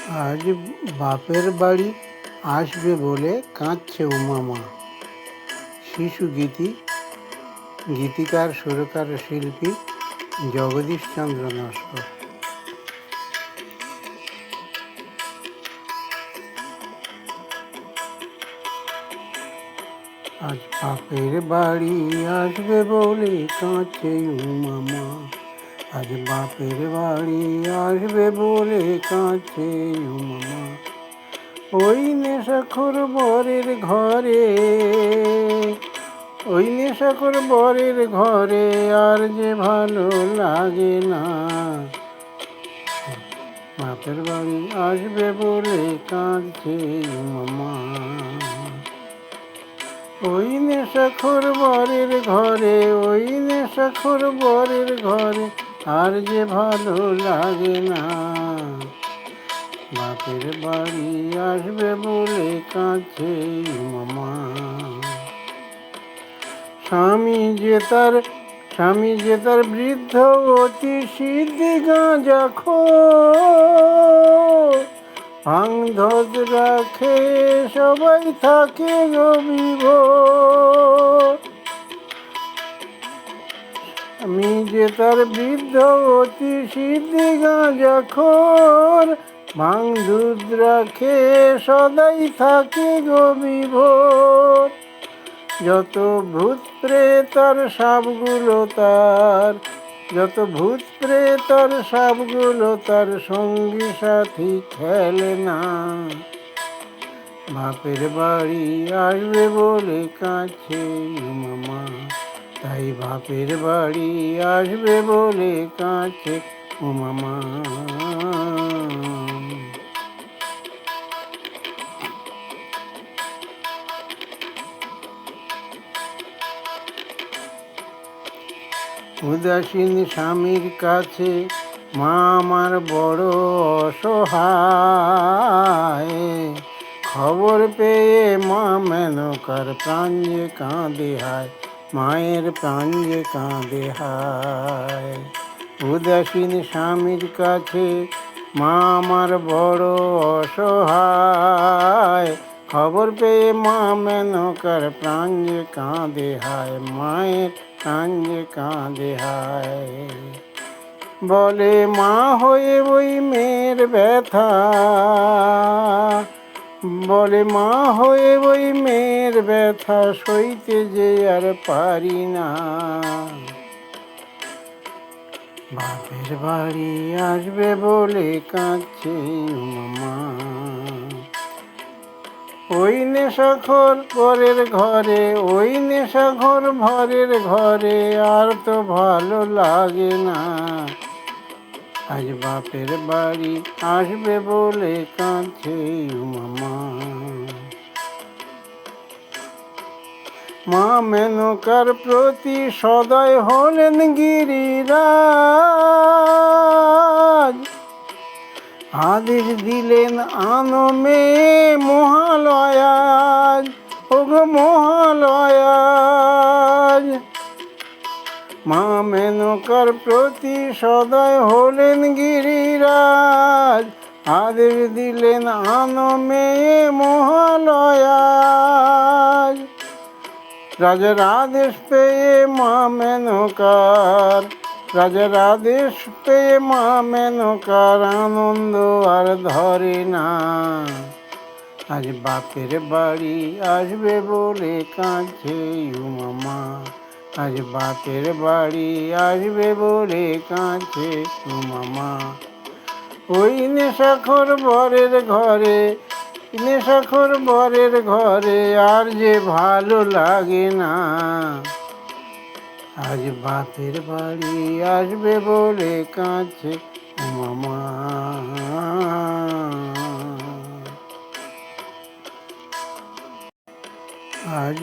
আজ বাপের বাড়ি আসবে বলে কাঁদছে উমামা। শিশু গীতি, গীতিকার সুরকার শিল্পী জগদীশ চন্দ্র নস্কর। আজ বাপের বাড়ি আসবে বলে কাঁদছে উমামা। আজ বাপের বাড়ি আসবে বলে কাঁদছে উমামা। ওই নেশাখোর বরের ঘরে, ওই নেশাখোর বরের ঘরে আর যে ভালো লাগে না। বাপের বাড়ি আসবে বলে কাঁদছে মামা। ওই নেশাখোর বরের ঘরে, ওই নেশাখোর বরের ঘরে আর যে ভালো লাগে না। বাপের বাড়ি আসবে বলে কাঁদছে মামা। স্বামী যে তার বৃদ্ধ অতি সিদ্ধি গাঁজাখোর, ভাঙ ধজ রাখে সবাই থাকে গবিভোর। স্বামী যে তার বৃদ্ধ অতি সিদ্ধি গাঁজাখোর, ভাঙ দুধ রাখে সদাই থাকে গবিভোর। যত ভূত প্রেতার সাপগুলো তার, যত ভূত প্রেতার সাপগুলো তার সঙ্গী সাথী খেলে না। বাপের বাড়ি আসবে বলে কাঁদছে মামা। তাই বাপের বাড়ি আসবে বলে কাঁদছে মামা। উদাসীন স্বামীর কাছে মা আমার বড় অসহায়। খবর পেয়ে মা মেনকার প্রাণ যে কাঁদে হায়, মায়ের প্রাণ যে কাঁদে হায়। উদাসীন স্বামীর কাছে মা আমার বড় অসহায়। খবর পেয়ে মা মেনকার প্রাণ যে কাঁদে হায়, মায়ের প্রাণ যে কাঁদে হায়। বলে মা হয়ে ওই মেয়ের ব্যথা, বলে মা হয়ে ওই মেয়ের ব্যথা সইতে যে আর পারি না। বাপের বাড়ি আসবে বলে কাঁদছে মামা। ওই নেশাখোর বরের ঘরে, ওই নেশাখোর ভরের ঘরে আর তো ভালো লাগে না। আজ বাপের বাড়ি আসবে বলে কাঁদছে মামা। মা মেনকার প্রতি সদয় হলেন গিরিরাজ। আদেশ দিলেন আনো মেয়ে মহালয়াজ, ওগো মহালয়াজ। মা মেনকার প্রতি সদয় হলেন গিরিরাজ। আদেশ দিলেন আনো মেয়ে মহালয়াজ। রাজার আদেশ পেয়ে মা মেনকার, রাজার আদেশ পেয়ে মা মেনকার আনন্দ আর ধরে না। আজ বাপের বাড়ি আসবে বলে কাঁদছে মামা। আজ বাপের বাড়ি আসবে বলে কাঁদছে মামা। ওই নেশাখোর বরের ঘরে, নেশাখোর বরের ঘরে আর যে ভালো লাগে না। আজ বাপের বাড়ি আসবে বলে কাঁদছে মামা। আজ